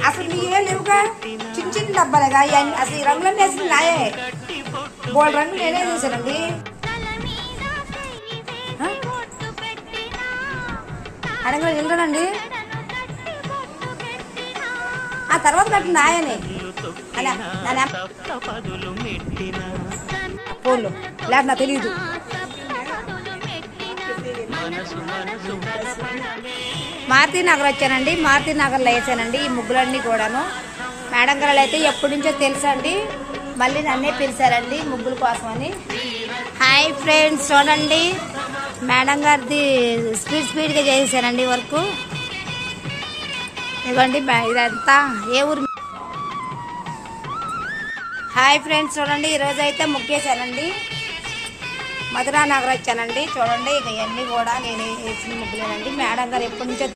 అసలు మీ ఏం లేవుగా, చిన్న చిన్న డబ్బాలుగా అసలు ఈ రంగులన్నీ వేసింది నాయే, బోల్డ్ రంగులు నేనే చేశానండి. అడగ వెళ్ళానండి, ఆ తర్వాత కట్టింది నాయనే పోన్లు లేక నాకు తెలియదు. మారుతి నగర్ వచ్చానండి, మారుతి నగర్లో వేసానండి ఈ ముగ్గులన్నీ కూడాను. మేడం గారు అయితే ఎప్పటి నుంచో తెలుసండి, మళ్ళీ నన్నే పిలిచారండి ముగ్గుల కోసమని. హాయ్ ఫ్రెండ్స్, చూడండి మేడం గారిది స్పీడ్గా చేసేసానండి వర్క్. ఇదిగోండి ఇదంతా ఏ ఊరు. హాయ్ ఫ్రెండ్స్, చూడండి ఈరోజు అయితే ముగ్గేసానండి, మధురా నగర్ వచ్చానండి. చూడండి ఇక ఇవన్నీ కూడా నేను వేసిన ముగ్గులేనండి. మేడం గారు ఎప్పటి నుంచో